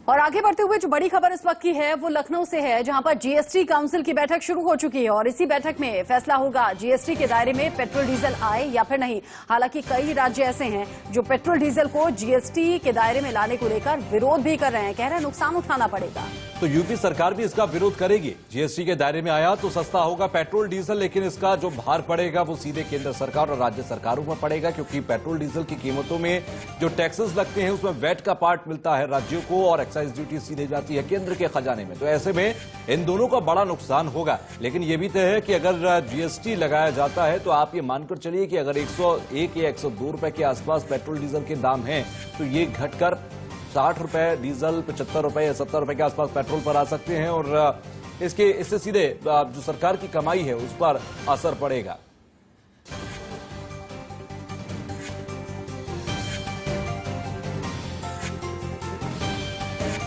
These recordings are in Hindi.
और आगे बढ़ते हुए जो बड़ी खबर इस वक्त की है वो लखनऊ से है, जहां पर जीएसटी काउंसिल की बैठक शुरू हो चुकी है और इसी बैठक में फैसला होगा जीएसटी के दायरे में पेट्रोल डीजल आए या फिर नहीं। हालांकि कई राज्य ऐसे हैं जो पेट्रोल डीजल को जीएसटी के दायरे में लाने को लेकर विरोध भी कर रहे हैं, कह रहे हैं नुकसान उठाना पड़ेगा। तो यूपी सरकार भी इसका विरोध करेगी। जीएसटी के दायरे में आया तो सस्ता होगा पेट्रोल डीजल, लेकिन इसका जो भार पड़ेगा वो सीधे केंद्र सरकार और राज्य सरकारों पर पड़ेगा, क्योंकि पेट्रोल डीजल की कीमतों में जो टैक्सेस लगते हैं उसमें वैट का पार्ट मिलता है राज्यों को और एक्साइज ड्यूटी सीधे जाती है केंद्र के खजाने में। तो ऐसे में इन दोनों का बड़ा नुकसान होगा। लेकिन यह भी तय है कि अगर जीएसटी लगाया जाता है तो आप ये मानकर चलिए कि अगर 101 या 102 रुपए के आसपास पेट्रोल डीजल के दाम हैं तो ये घटकर 60 रुपए डीजल, 75 रुपए या 70 रुपए के आसपास पेट्रोल पर आ सकते हैं और इससे सीधे जो सरकार की कमाई है उस पर असर पड़ेगा।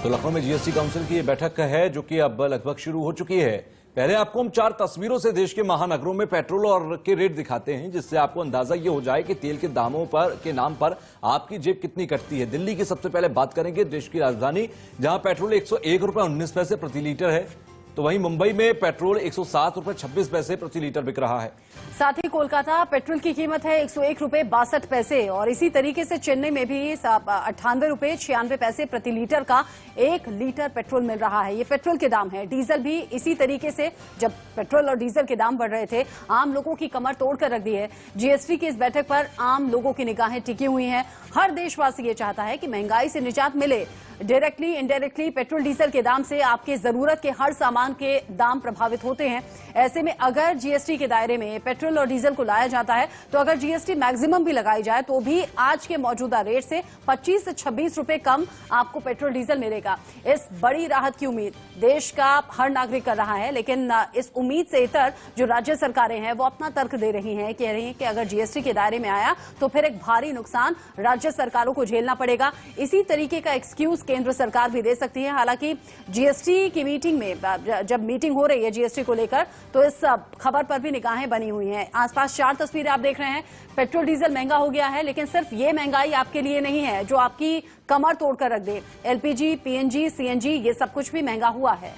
तो लखनऊ में जीएसटी काउंसिल की यह बैठक है जो कि अब लगभग शुरू हो चुकी है। पहले आपको हम 4 तस्वीरों से देश के महानगरों में पेट्रोल और के रेट दिखाते हैं, जिससे आपको अंदाजा ये हो जाए कि तेल के दामों के नाम पर आपकी जेब कितनी कटती है। दिल्ली की सबसे पहले बात करेंगे, देश की राजधानी, जहां पेट्रोल 101 रुपए 19 पैसे प्रति लीटर है। तो वहीं मुंबई में पेट्रोल 107 रुपए 26 पैसे प्रति लीटर बिक रहा है। साथ ही कोलकाता पेट्रोल की कीमत है 101 रुपए 62 पैसे और इसी तरीके से चेन्नई में भी 98 रुपए 96 पैसे प्रति लीटर का 1 लीटर पेट्रोल मिल रहा है। ये पेट्रोल के दाम है। डीजल भी इसी तरीके से, जब पेट्रोल और डीजल के दाम बढ़ रहे थे, आम लोगों की कमर तोड़कर रख दी है। जीएसटी की इस बैठक पर आम लोगों की निगाहें टिकी हुई हैं। हर देशवासी ये चाहता है कि महंगाई से निजात मिले। डायरेक्टली इनडायरेक्टली पेट्रोल डीजल के दाम से आपके जरूरत के हर सामान के दाम प्रभावित होते हैं। ऐसे में अगर जीएसटी के दायरे में पेट्रोल और डीजल को लाया जाता है तो अगर जीएसटी मैक्सिमम भी लगाई जाए तो भी आज के मौजूदा रेट से 25 से 26 रुपए कम आपको पेट्रोल डीजल मिलेगा। इस बड़ी राहत की उम्मीद देश का हर नागरिक कर रहा है, लेकिन इस उम्मीद से इतर जो राज्य सरकारें हैं वो अपना तर्क दे रही हैं, कह रही हैं कि अगर जीएसटी के दायरे में आया तो फिर एक भारी नुकसान राज्य सरकारों को झेलना पड़ेगा। इसी तरीके का एक्सक्यूज केंद्र सरकार भी दे सकती है। हालांकि जीएसटी की मीटिंग में, जब मीटिंग हो रही है जीएसटी को लेकर, तो इस खबर पर भी निगाहें बनी हुई हैं। आसपास 4 तस्वीरें आप देख रहे हैं। पेट्रोल डीजल महंगा हो गया है, लेकिन सिर्फ ये महंगाई आपके लिए नहीं है जो आपकी कमर तोड़कर रख दे। एलपीजी, पीएनजी, सीएनजी, ये सब कुछ भी महंगा हुआ है।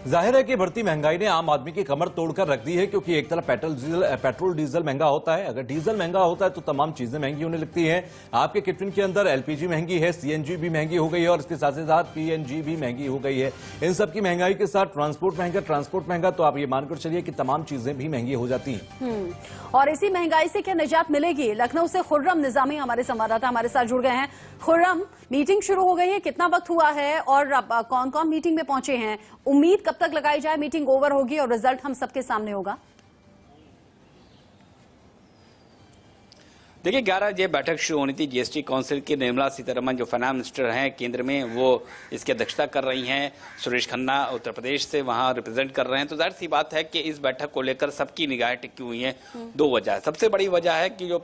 जाहिर है कि बढ़ती महंगाई ने आम आदमी की कमर तोड़कर रख दी है, क्योंकि एक तरफ पेट्रोल डीजल महंगा होता है। अगर डीजल महंगा होता है तो तमाम चीजें महंगी होने लगती हैं। आपके किचन के अंदर एलपीजी महंगी है, सीएनजी भी महंगी हो गई है और इसके साथ ही साथ पीएनजी भी महंगी हो गई है। इन सब की महंगाई के साथ ट्रांसपोर्ट महंगा, तो आप ये मानकर चलिए कि तमाम चीजें भी महंगी हो जाती हैं। और इसी महंगाई से क्या निजात मिलेगी? लखनऊ से खुर्रम निजामी हमारे संवाददाता हमारे साथ जुड़ गए हैं। खुर्रम, मीटिंग शुरू हो गई है, कितना वक्त हुआ है और कौन कौन मीटिंग में पहुंचे हैं? उम्मीद कब तक लगाई जाए मीटिंग ओवर होगी और रिजल्ट हम सबके सामने होगा? देखिए 11 बजे बैठक शुरू होनी थी। जीएसटी काउंसिल की निर्मला सीतारमण जो फाइनेंस मिनिस्टर हैं केंद्र में, वो इसकी अध्यक्षता कर रही हैं। सुरेश खन्ना उत्तर प्रदेश से वहां रिप्रेजेंट कर रहे हैं। तो जाहिर सी बात है कि इस बैठक को लेकर सबकी निगाहें टिकी हुई हैं। 2 वजह। सबसे बड़ी वजह है कि जो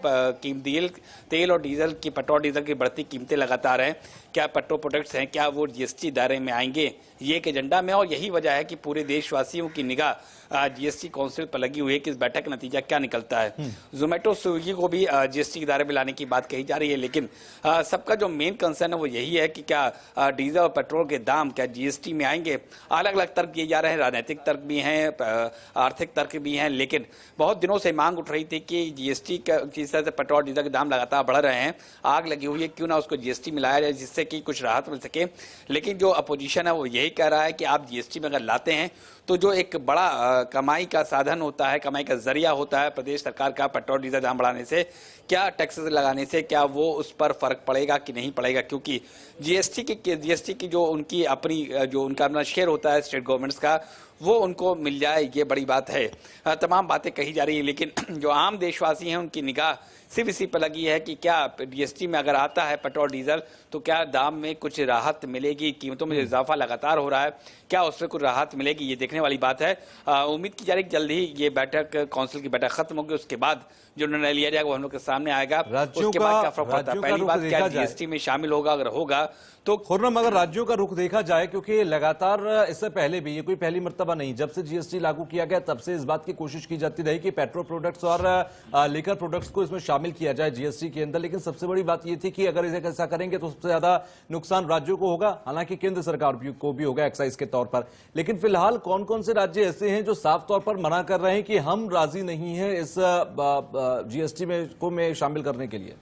तेल और डीजल की, पेट्रोल डीजल की बढ़ती कीमतें लगातार हैं, क्या पेट्रोल प्रोडक्ट्स हैं, क्या वो जीएसटी दायरे में आएंगे, ये एक एजेंडा में। और यही वजह है कि पूरे देशवासियों की निगाह जीएसटी काउंसिल पर लगी हुई है कि इस बैठक का नतीजा क्या निकलता है। जोमेटो, स्विगी को भी जीएसटी के दायरे में लाने की बात कही जा रही है, लेकिन सबका जो मेन कंसर्न है वो यही है कि क्या डीजल और पेट्रोल के दाम क्या जीएसटी में आएंगे। अलग अलग तर्क दिए जा रहे हैं, राजनीतिक तर्क भी हैं, आर्थिक तर्क भी हैं, लेकिन बहुत दिनों से मांग उठ रही थी कि जीएसटी जिस तरह से पेट्रोल डीजल के दाम लगातार बढ़ रहे हैं, आग लगी हुई है, क्यों ना उसको जीएसटी में लाया जाए जिससे कि कुछ राहत मिल सके। लेकिन जो अपोजिशन है वो यही कह रहा है कि आप जीएसटी में अगर लाते हैं तो जो एक बड़ा कमाई का साधन होता है, कमाई का जरिया होता है प्रदेश सरकार का, पेट्रोल डीजल दाम बढ़ाने से, क्या टैक्सेस लगाने से, क्या वो उस पर फर्क पड़ेगा कि नहीं पड़ेगा? क्योंकि जीएसटी की जो उनकी अपनी जो उनका अपना शेयर होता है स्टेट गवर्नमेंट्स का, वो उनको मिल जाए, ये बड़ी बात है। तमाम बातें कही जा रही है, लेकिन जो आम देशवासी हैं उनकी निगाह सिर्फ इसी पर लगी है कि क्या जीएसटी में अगर आता है पेट्रोल डीजल तो क्या दाम में कुछ राहत मिलेगी। कीमतों में जो इजाफा लगातार हो रहा है, क्या उसमें कुछ राहत मिलेगी, ये देखने वाली बात है। उम्मीद की जा रही है कि जल्द ही ये बैठक, काउंसिल की बैठक खत्म होगी, उसके बाद जो निर्णय लिया जाएगा वो हम लोग के सामने आएगा। उसके बाद क्या फर्क पड़ता है? पहली बात, क्या जीएसटी में शामिल होगा? अगर होगा तो खुर्रम, अगर राज्यों का रुख देखा जाए, क्योंकि लगातार इससे पहले भी, ये कोई पहली मर्तबा नहीं, जब से जीएसटी लागू किया गया तब से इस बात की कोशिश की जाती रही कि पेट्रोल प्रोडक्ट्स और लिकर प्रोडक्ट्स को इसमें शामिल किया जाए जीएसटी के अंदर। लेकिन सबसे बड़ी बात यह थी कि अगर इसे ऐसा करेंगे तो सबसे ज्यादा नुकसान राज्यों को होगा, हालांकि केंद्र सरकार को भी होगा एक्साइज के तौर पर। लेकिन फिलहाल कौन कौन से राज्य ऐसे हैं जो साफ तौर पर मना कर रहे हैं कि हम राजी नहीं है इस जीएसटी में शामिल करने के लिए?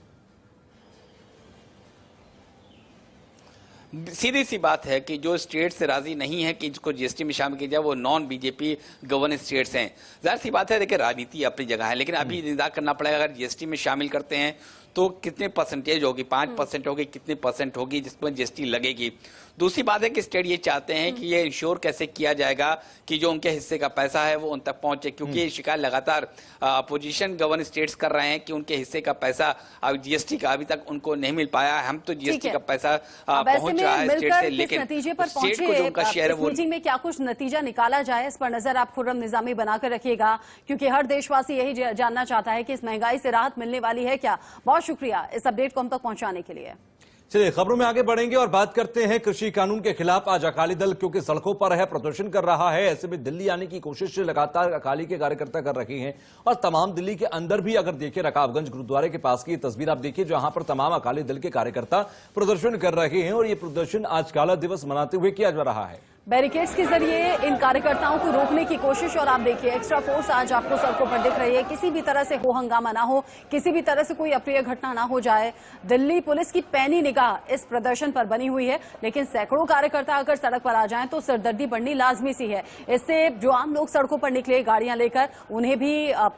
सीधी सी बात है कि जो स्टेट से राजी नहीं है कि इसको जीएसटी में शामिल किया जाए वो नॉन बीजेपी गवर्न स्टेट्स हैं। जाहिर सी बात है, देखिए राजनीति अपनी जगह है, लेकिन अभी इंतजार करना पड़ेगा। अगर जीएसटी में शामिल करते हैं तो कितने परसेंटेज होगी, 5% होगी, कितनी परसेंट होगी जिसमें जीएसटी लगेगी। दूसरी बात है कि स्टेट ये चाहते हैं कि ये इंश्योर कैसे किया जाएगा कि जो उनके हिस्से का पैसा है वो उन तक पहुंचे, क्योंकि ये शिकायत लगातार अपोजिशन गवर्न स्टेट्स कर रहे हैं कि उनके हिस्से का पैसा जीएसटी का अभी तक उनको नहीं मिल पाया। हम तो जीएसटी का पैसा पहुंच रहा है स्टेट से, लेकिन नतीजे पर स्टेट को जो उनका शेयर है वो मीटिंग में क्या कुछ नतीजा निकाला जाए, इस पर नजर आप खुर्रम निजामी बनाकर रखिएगा, क्योंकि हर देशवासी यही जानना चाहता है कि इस महंगाई से राहत मिलने वाली है क्या। बहुत शुक्रिया इस अपडेट को हम तक पहुंचाने के लिए। चलिए खबरों में आगे बढ़ेंगे और बात करते हैं कृषि कानून के खिलाफ। आज अकाली दल क्योंकि सड़कों पर है, प्रदर्शन कर रहा है, ऐसे में दिल्ली आने की कोशिश लगातार अकाली के कार्यकर्ता कर रहे हैं। और तमाम दिल्ली के अंदर भी अगर देखिए, रकाबगंज गुरुद्वारे के पास की तस्वीर आप देखिए, जहां पर तमाम अकाली दल के कार्यकर्ता प्रदर्शन कर रहे हैं। और ये प्रदर्शन आज काला दिवस मनाते हुए किया जा रहा है। बैरिकेड्स के जरिए इन कार्यकर्ताओं को रोकने की कोशिश, और आप देखिए एक्स्ट्रा फोर्स आज आपको सड़कों पर दिख रही है। किसी भी तरह से हो हंगामा ना हो, किसी भी तरह से कोई अप्रिय घटना ना हो जाए। दिल्ली पुलिस की पैनी निगाह इस प्रदर्शन पर बनी हुई है, लेकिन सैकड़ों कार्यकर्ता अगर सड़क पर आ जाएं तो सिरदर्दी बढ़नी लाजमी सी है। इससे जो आम लोग सड़कों पर निकले गाड़ियां लेकर, उन्हें भी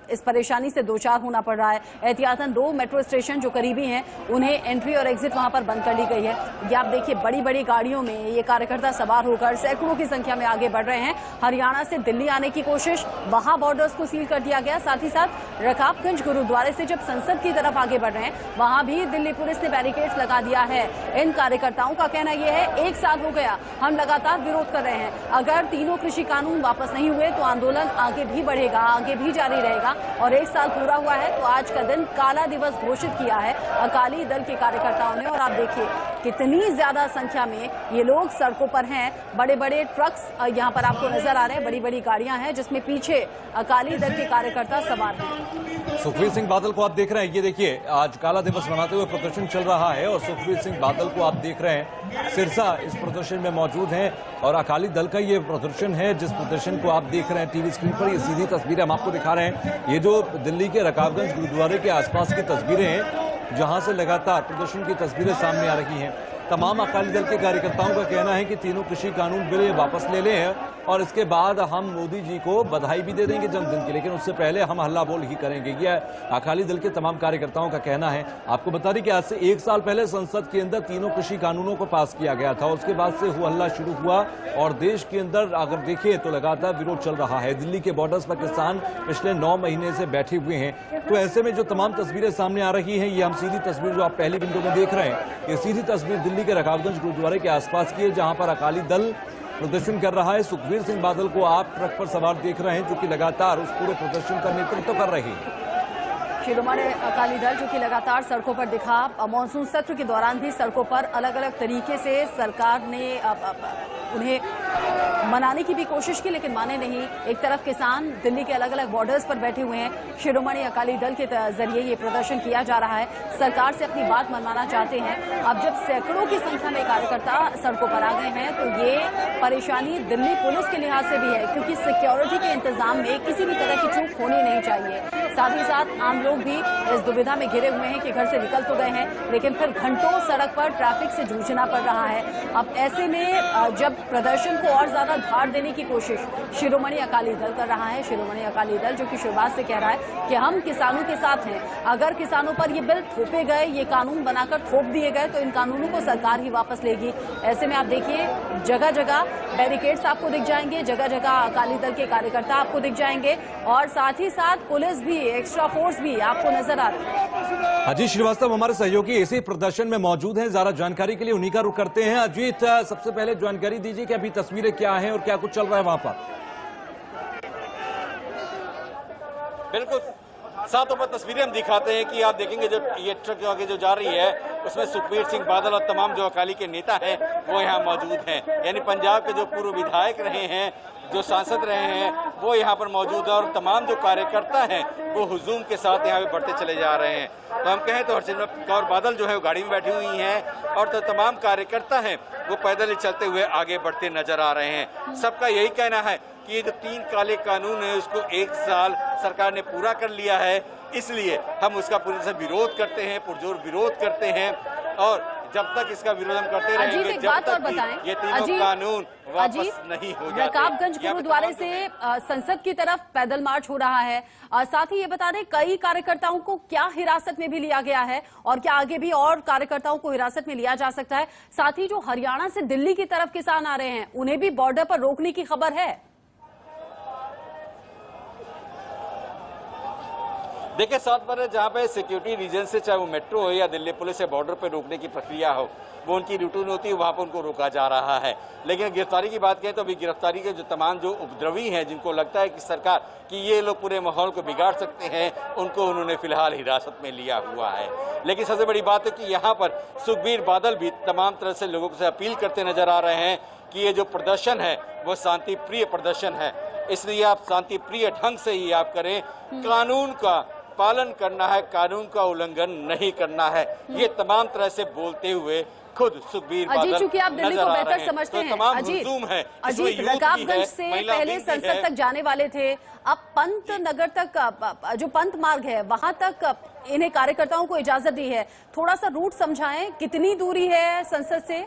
इस परेशानी से दो चार होना पड़ रहा है। एहतियातन 2 मेट्रो स्टेशन जो करीबी हैं उन्हें एंट्री और एग्जिट वहां पर बंद कर ली गई है। ये आप देखिए बड़ी बड़ी गाड़ियों में ये कार्यकर्ता सवार होकर सैकड़ों की संख्या में आगे बढ़ रहे हैं। हरियाणा से दिल्ली आने की कोशिश, वहां बॉर्डर्स को सील कर दिया गया। साथ ही साथ रकाबगंज गुरुद्वारे से जब संसद की तरफ आगे बढ़ रहे हैं, वहां भी दिल्ली पुलिस ने बैरिकेड्स लगा दिया है। इन कार्यकर्ताओं का कहना यह है, 1 साल हो गया हम लगातार विरोध कर रहे हैं, अगर तीनों कृषि कानून वापस नहीं हुए तो आंदोलन आगे भी बढ़ेगा, आगे भी जारी रहेगा। और 1 साल पूरा हुआ है तो आज का दिन काला दिवस घोषित किया है अकाली दल के कार्यकर्ताओं ने। और आप देखिए कितनी ज्यादा संख्या में ये लोग सड़कों पर हैं। बड़े बड़े ट्रक्स यहाँ पर आपको नजर आ रहे हैं, बड़ी बड़ी गाड़ियां हैं जिसमें पीछे अकाली दल के कार्यकर्ता सवार हैं। सुखबीर सिंह बादल को आप देख रहे हैं, ये देखिए आज काला दिवस मनाते हुए प्रदर्शन चल रहा है। और सुखबीर सिंह बादल को आप देख रहे हैं, सिरसा इस प्रदर्शन में मौजूद हैं। और अकाली दल का ये प्रदर्शन है, जिस प्रदर्शन को आप देख रहे हैं टीवी स्क्रीन पर, ये सीधी तस्वीरें हम आपको दिखा रहे हैं। ये जो दिल्ली के रकाबगंज गुरुद्वारे के आसपास की तस्वीरें हैं, जहां से लगातार प्रदर्शन की तस्वीरें सामने आ रही हैं। तमाम अकाली दल के कार्यकर्ताओं का कहना है कि तीनों कृषि कानून बिल वापस ले लें और इसके बाद हम मोदी जी को बधाई भी दे देंगे जन्मदिन की, लेकिन उससे पहले हम हल्ला बोल ही करेंगे। यह अकाली दल के तमाम कार्यकर्ताओं का कहना है। आपको बता दें कि आज से 1 साल पहले संसद के अंदर तीनों कृषि कानूनों को पास किया गया था। उसके बाद से हो हल्ला शुरू हुआ और देश के अंदर अगर देखें तो लगातार विरोध चल रहा है। दिल्ली के बॉर्डर्स पर किसान पिछले 9 महीने से बैठे हुए हैं। तो ऐसे में जो तमाम तस्वीरें सामने आ रही हैं, ये हम सीधी तस्वीर जो आप पहली विंडो में देख रहे हैं, ये सीधी तस्वीर दिल्ली के रकाबगंज गुरुद्वारे के आसपास की है, जहां पर अकाली दल प्रदर्शन कर रहा है। सुखबीर सिंह बादल को आप ट्रक पर सवार देख रहे हैं, जो कि लगातार उस पूरे प्रदर्शन का नेतृत्व कर रहे हैं। शिरोमणि अकाली दल जो कि लगातार सड़कों पर दिखा, मानसून सत्र के दौरान भी सड़कों पर अलग अलग तरीके से सरकार ने उन्हें मनाने की भी कोशिश की, लेकिन माने नहीं। एक तरफ किसान दिल्ली के अलग अलग बॉर्डर्स पर बैठे हुए हैं, शिरोमणि अकाली दल के जरिए ये प्रदर्शन किया जा रहा है, सरकार से अपनी बात मनवाना चाहते हैं। अब जब सैकड़ों की संख्या में कार्यकर्ता सड़कों पर आ गए हैं तो ये परेशानी दिल्ली पुलिस के लिहाज से भी है, क्योंकि सिक्योरिटी के इंतजाम में किसी भी तरह की चूक होनी नहीं चाहिए। साथ ही साथ आम लोग भी इस दुविधा में घिरे हुए हैं कि घर से निकल तो गए हैं, लेकिन फिर घंटों सड़क पर ट्रैफिक से जूझना पड़ रहा है। अब ऐसे में जब प्रदर्शन को और ज्यादा धार देने की कोशिश शिरोमणि अकाली दल कर रहा है, शिरोमणि अकाली दल जो कि शुरुआत से कह रहा है कि हम किसानों के साथ हैं, अगर किसानों पर ये बिल थोपे गए, ये कानून बनाकर थोप दिए गए तो इन कानूनों को सरकार ही वापस लेगी। ऐसे में आप देखिए जगह जगह बैरिकेड्स आपको दिख जाएंगे, जगह जगह अकाली दल के कार्यकर्ता आपको दिख जाएंगे और साथ ही साथ पुलिस भी, एक्स्ट्रा फोर्स भी आपको नजर आ रही है। अजीत श्रीवास्तव हमारे सहयोगी इसी प्रदर्शन में मौजूद हैं, ज्यादा जानकारी के लिए उन्हीं का रुख करते हैं। अजीत, सबसे पहले जानकारी दीजिए कि अभी तस्वीरें क्या हैं और क्या कुछ चल रहा है वहां पर। बिल्कुल सातों पर तस्वीरें हम दिखाते हैं कि आप देखेंगे जो ये ट्रक आगे जो जा रही है उसमें सुखबीर सिंह बादल और तमाम जो अकाली के नेता हैं वो यहाँ मौजूद हैं। यानी पंजाब के जो पूर्व विधायक रहे हैं, जो सांसद रहे हैं, वो यहाँ पर मौजूद है और तमाम जो कार्यकर्ता हैं वो हुजूम के साथ यहाँ पे बढ़ते चले जा रहे हैं। तो हम कहें तो हरसिमरत कौर बादल जो है वो गाड़ी में बैठी हुई हैं और तो तमाम कार्यकर्ता हैं वो पैदल ही चलते हुए आगे बढ़ते नजर आ रहे हैं। सबका यही कहना है कि ये जो 3 काले कानून है उसको 1 साल सरकार ने पूरा कर लिया है, इसलिए हम उसका पूरी तरह से विरोध करते हैं, पुरजोर विरोध करते हैं और जब तक इसका विरोध हम करते रहेंगे जब तक ये तीनों कानून वापस नहीं हो जाते। रकाबगंज गुरुद्वारे से संसद की तरफ पैदल मार्च हो रहा है। साथ ही ये बता दें कई कार्यकर्ताओं को क्या हिरासत में भी लिया गया है और क्या आगे भी और कार्यकर्ताओं को हिरासत में लिया जा सकता है। साथ ही जो हरियाणा से दिल्ली की तरफ किसान आ रहे हैं उन्हें भी बॉर्डर पर रोकने की खबर है। देखिए, साथ पर जहाँ पे सिक्योरिटी रीजन से, चाहे वो मेट्रो हो या दिल्ली पुलिस से बॉर्डर पे रोकने की प्रक्रिया हो, वो उनकी रूटीन होती है, वहाँ पर उनको रोका जा रहा है। लेकिन गिरफ्तारी की बात करें तो अभी गिरफ्तारी के जो तमाम जो उपद्रवी हैं जिनको लगता है कि सरकार कि ये लोग पूरे माहौल को बिगाड़ सकते हैं, उनको उन्होंने फिलहाल हिरासत में लिया हुआ है। लेकिन सबसे बड़ी बात है कि यहाँ पर सुखबीर बादल भी तमाम तरह से लोगों से अपील करते नजर आ रहे हैं कि ये जो प्रदर्शन है वो शांति प्रिय प्रदर्शन है, इसलिए आप शांति प्रिय ढंग से ही आप करें, कानून का पालन करना है, कानून का उल्लंघन नहीं करना है। ये तमाम तरह से बोलते हुए खुद सुखबीर बादल चूंकि आप दिल्ली को बेहतर समझते हैं, अजीत रकाबगंज से पहले संसद तक जाने वाले थे, अब पंत नगर तक जो पंत मार्ग है वहां तक इन्हें कार्यकर्ताओं को इजाजत दी है। थोड़ा सा रूट समझाएं, कितनी दूरी है संसद से?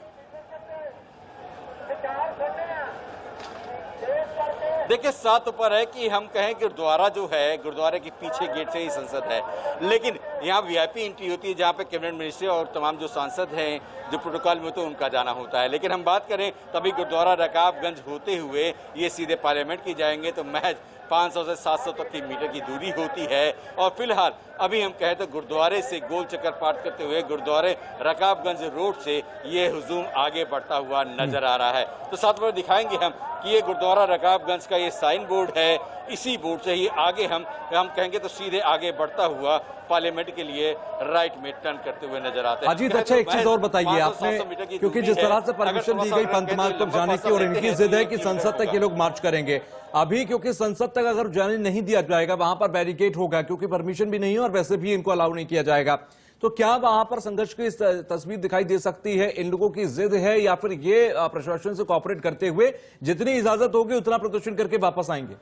देखिए, सात ऊपर है कि हम कहें गुरुद्वारा जो है, गुरुद्वारे के पीछे गेट से ही संसद है, लेकिन यहाँ वीआईपी एंट्री होती है जहाँ पे कैबिनेट मिनिस्टर और तमाम जो सांसद हैं जो प्रोटोकॉल में होते हैं उनका जाना होता है। लेकिन हम बात करें तभी गुरुद्वारा रकाबगंज होते हुए ये सीधे पार्लियामेंट की जाएंगे तो महज 500 से 700 तक की मीटर की दूरी होती है। और फिलहाल अभी हम कहें तो गुरुद्वारे से गोल चक्कर पार करते हुए गुरुद्वारे रकाबगंज रोड से ये हुजूम आगे बढ़ता हुआ नजर आ रहा है। तो साथ में दिखाएंगे हम कि ये गुरुद्वारा रकाबगंज का ये साइन बोर्ड है, इसी बोर्ड से ही आगे हम कहेंगे तो सीधे आगे बढ़ता हुआ पार्लियामेंट के लिए राइट में टर्न करते हुए नजर आते हैं। अजीत, अच्छा एक चीज और बताइए आपने, क्योंकि जिस तरह से परमिशन दी गई पंत मार्ग तक जाने की और इनकी जिद है कि संसद तक ये लोग मार्च करेंगे, अभी क्योंकि संसद तक अगर जाने नहीं दिया जाएगा वहां पर बैरिकेड होगा क्योंकि परमिशन भी नहीं है और वैसे भी इनको अलाउ नहीं किया जाएगा, तो क्या वहां पर संघर्ष की तस्वीर दिखाई दे सकती है? इन लोगों की जिद है या फिर ये प्रशासन से कोऑपरेट करते हुए जितनी इजाजत होगी उतना प्रदर्शन करके वापस आएंगे?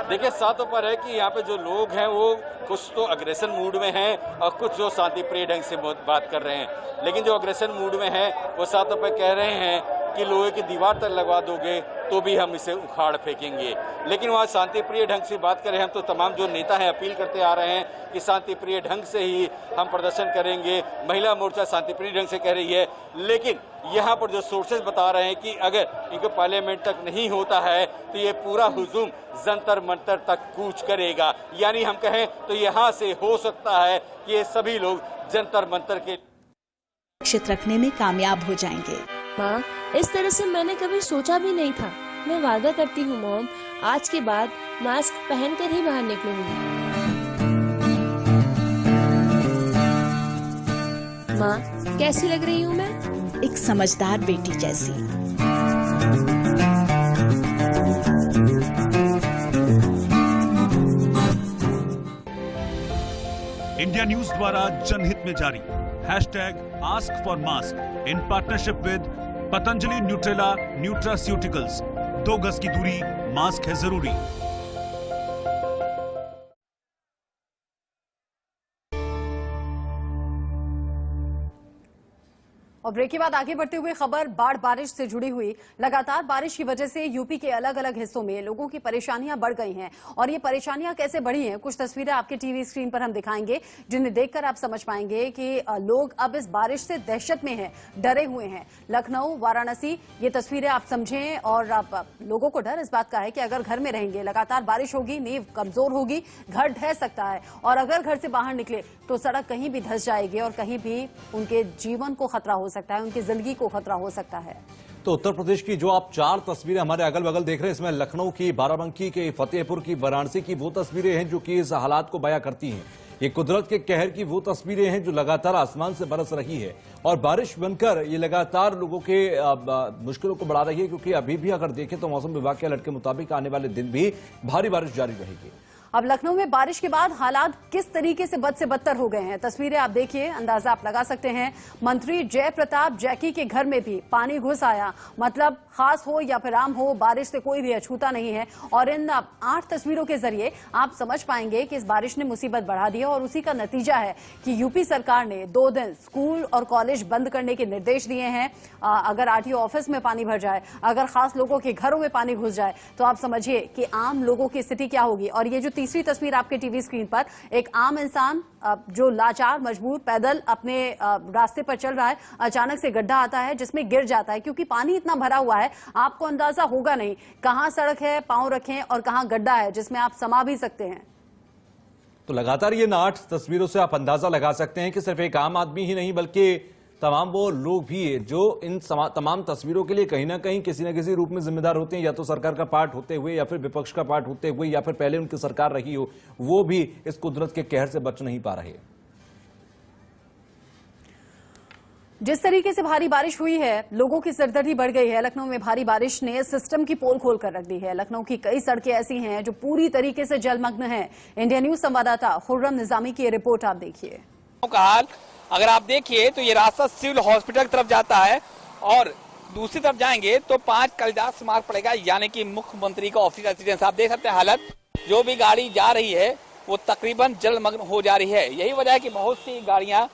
देखिए, सातों पर है कि यहाँ पे जो लोग हैं वो कुछ तो अग्रेशन मूड में हैं और कुछ जो शांति प्रिय ढंग से बात कर रहे हैं। लेकिन जो अग्रेशन मूड में है वो सातों पर कह रहे हैं कि लोहे की दीवार तक लगवा दोगे तो भी हम इसे उखाड़ फेंकेंगे। लेकिन वहाँ शांति प्रिय ढंग से बात करें हम तो तमाम जो नेता हैं अपील करते आ रहे हैं कि शांति प्रिय ढंग से ही हम प्रदर्शन करेंगे। महिला मोर्चा शांति प्रिय ढंग से कह रही है, लेकिन यहाँ पर जो सोर्सेज बता रहे हैं कि अगर इनको पार्लियामेंट तक नहीं होता है तो ये पूरा हुजूम जंतर मंतर तक कूच करेगा। यानी हम कहें तो यहाँ से हो सकता है कि ये सभी लोग जंतर मंतर के सुरक्षित रखने में कामयाब हो जाएंगे। माँ, इस तरह से मैंने कभी सोचा भी नहीं था। मैं वादा करती हूँ मॉम, आज के बाद मास्क पहनकर ही बाहर निकलूंगी। माँ, कैसी लग रही हूँ मैं? एक समझदार बेटी जैसी। इंडिया न्यूज द्वारा जनहित में जारी #AskForMask in partnership with Patanjali Nutrela nutraceuticals. 2 गज की दूरी, मास्क है जरूरी। और ब्रेक के बाद आगे बढ़ते हुए खबर बाढ़ बारिश से जुड़ी हुई। लगातार बारिश की वजह से यूपी के अलग अलग हिस्सों में लोगों की परेशानियां बढ़ गई हैं और ये परेशानियां कैसे बढ़ी हैं, कुछ तस्वीरें आपके टीवी स्क्रीन पर हम दिखाएंगे जिन्हें देखकर आप समझ पाएंगे कि लोग अब इस बारिश से दहशत में हैं, डरे हुए हैं। लखनऊ, वाराणसी, ये तस्वीरें आप समझें और आप लोगों को डर इस बात का है कि अगर घर में रहेंगे, लगातार बारिश होगी, नींव कमजोर होगी, घर ढह सकता है और अगर घर से बाहर निकले तो सड़क कहीं भी धंस जाएगी और कहीं भी उनके जीवन को खतरा हो सकता है, उनकी जिंदगी को खतरा हो सकता है। तो उत्तर प्रदेश की जो आप 4 तस्वीरें हमारे अगल बगल देख रहे हैं, इसमें लखनऊ की, बाराबंकी की, फतेहपुर की, वाराणसी की वो तस्वीरें हैं जो कि इस हालात को बयां करती हैं। ये कुदरत के कहर की वो तस्वीरें हैं जो लगातार आसमान से बरस रही है और बारिश बनकर ये लगातार लोगों के मुश्किलों को बढ़ा रही है, क्योंकि अभी भी अगर देखें तो मौसम विभाग के अलर्ट के मुताबिक आने वाले दिन भी भारी बारिश जारी रहेगी। अब लखनऊ में बारिश के बाद हालात किस तरीके से बद से बदतर हो गए हैं, तस्वीरें आप देखिए, अंदाजा आप लगा सकते हैं। मंत्री जय प्रताप जैकी के घर में भी पानी घुस आया। मतलब खास हो या फिर आम हो, बारिश से कोई भी अछूता नहीं है। और इन 8 तस्वीरों के जरिए आप समझ पाएंगे कि इस बारिश ने मुसीबत बढ़ा दी है और उसी का नतीजा है कि यूपी सरकार ने 2 दिन स्कूल और कॉलेज बंद करने के निर्देश दिए हैं। अगर आरटीओ ऑफिस में पानी भर जाए, अगर खास लोगों के घरों में पानी घुस जाए, तो आप समझिए कि आम लोगों की स्थिति क्या होगी। और ये जो तीसरी तस्वीर आपके टीवी स्क्रीन पर, एक आम इंसान जो लाचार मजबूर पैदल अपने रास्ते पर चल रहा है, अचानक से गड्ढा आता है जिसमें गिर जाता है, क्योंकि पानी इतना भरा हुआ है आपको अंदाजा होगा नहीं कहां सड़क है, पांव रखें, और कहां गड्ढा है जिसमें आप समा भी सकते हैं। तो लगातार ये 8 तस्वीरों से आप अंदाजा लगा सकते हैं कि सिर्फ एक आम आदमी ही नहीं बल्कि तमाम वो लोग भी है जो इन तमाम तस्वीरों के लिए कहीं ना कहीं किसी न किसी रूप में जिम्मेदार होते हैं, या तो सरकार का पार्ट होते हुए या फिर विपक्ष का पार्ट होते हुए या फिर पहले उनकी सरकार रही हो, वो भी इस कुदरत के कहर से बच नहीं पा रहे। जिस तरीके से भारी बारिश हुई है, लोगों की सरदर्दी बढ़ गई है। लखनऊ में भारी बारिश ने सिस्टम की पोल खोल कर रख दी है। लखनऊ की कई सड़कें ऐसी हैं जो पूरी तरीके से जलमग्न हैं। इंडिया न्यूज संवाददाता खुर्रम निजामी की रिपोर्ट आप देखिए। अगर आप देखिए तो ये रास्ता सिविल हॉस्पिटल की तरफ जाता है और दूसरी तरफ जाएंगे तो 5 कालिदास मार्ग पड़ेगा, यानी कि मुख्यमंत्री का ऑफिस रेजिडेंस। आप देख सकते हैं हालत, जो भी गाड़ी जा रही है वो तकरीबन जलमग्न हो जा रही है। यही वजह है कि बहुत सी गाड़ियां,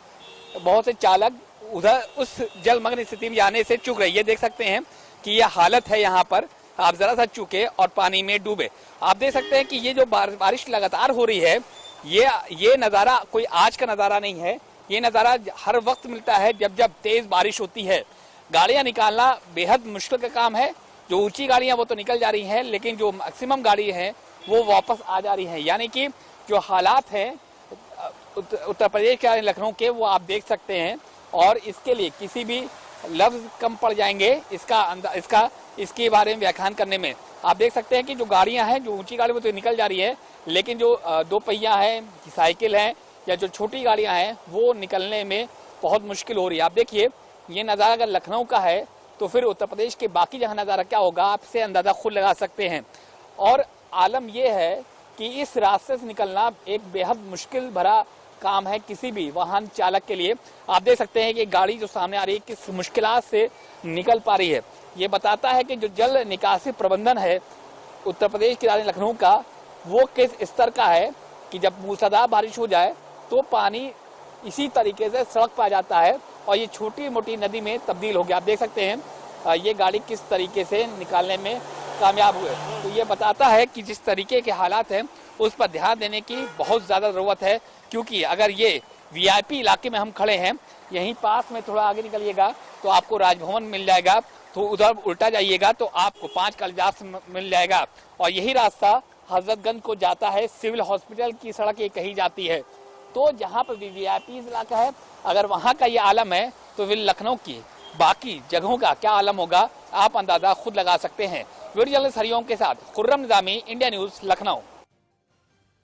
बहुत से चालक उधर उस जलमग्न स्थिति में जाने से चूक रही है। देख सकते हैं कि यह हालत है, यहाँ पर आप जरा सा चूके और पानी में डूबे। आप देख सकते हैं कि ये जो बारिश लगातार हो रही है, ये नज़ारा कोई आज का नज़ारा नहीं है। ये नज़ारा हर वक्त मिलता है जब जब तेज बारिश होती है। गाड़ियां निकालना बेहद मुश्किल का काम है। जो ऊंची गाड़ियां वो तो निकल जा रही हैं, लेकिन जो मैक्सिमम गाड़ी हैं वो वापस आ जा रही हैं। यानी कि जो हालात हैं उत्तर प्रदेश के लखनऊ के, वो आप देख सकते हैं। और इसके लिए किसी भी लफ्ज कम पड़ जाएंगे इसके बारे में व्याख्यान करने में। आप देख सकते हैं कि जो गाड़ियां हैं, जो ऊंची गाड़ी वो तो निकल जा रही है, लेकिन जो 2 पहिया है, साइकिल है या जो छोटी गाड़ियां हैं वो निकलने में बहुत मुश्किल हो रही है। आप देखिए, ये नज़ारा अगर लखनऊ का है तो फिर उत्तर प्रदेश के बाकी जहां नज़ारा क्या होगा, आपसे अंदाजा खुद लगा सकते हैं। और आलम यह है कि इस रास्ते से निकलना एक बेहद मुश्किल भरा काम है किसी भी वाहन चालक के लिए। आप देख सकते हैं कि गाड़ी जो सामने आ रही है किस मुश्किलात से निकल पा रही है। ये बताता है कि जो जल निकासी प्रबंधन है उत्तर प्रदेश की राजधानी लखनऊ का, वो किस स्तर का है कि जब मूसलाधार बारिश हो जाए तो पानी इसी तरीके से सड़क पर आ जाता है और ये छोटी मोटी नदी में तब्दील हो गया। आप देख सकते हैं ये गाड़ी किस तरीके से निकालने में कामयाब हुए। तो ये बताता है कि जिस तरीके के हालात हैं उस पर ध्यान देने की बहुत ज़्यादा ज़रूरत है, क्योंकि अगर ये वीआईपी इलाके में हम खड़े हैं, यहीं पास में थोड़ा आगे निकलिएगा तो आपको राजभवन मिल जाएगा, तो उधर उल्टा जाइएगा तो आपको 5 कालिदास मिल जाएगा। और यही रास्ता हजरतगंज को जाता है, सिविल हॉस्पिटल की सड़क ये कही जाती है। तो जहाँ पर वीआईपी इलाका है, अगर वहाँ का ये आलम है तो फिर लखनऊ की बाकी जगहों का क्या आलम होगा, आप अंदाजा खुद लगा सकते हैं। वीडियो जर्नलिस्ट हरिओम के साथ Khurram Nizami, India news, Lucknow.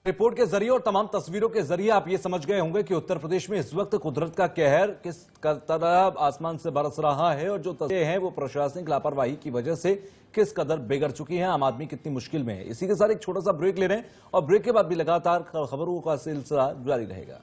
Report के जरिए और तमाम तस्वीरों के जरिए आप ये समझ गए होंगे कि उत्तर प्रदेश में इस वक्त कुदरत का कहर किस तरह आसमान से बरस रहा है और जो तस्वीरें हैं वो प्रशासनिक लापरवाही की वजह से किस कदर बिगड़ चुकी हैं। आम आदमी कितनी मुश्किल में है। इसी के साथ एक छोटा सा ब्रेक ले रहे हैं और ब्रेक के बाद भी लगातार खबरों का सिलसिला जारी रहेगा।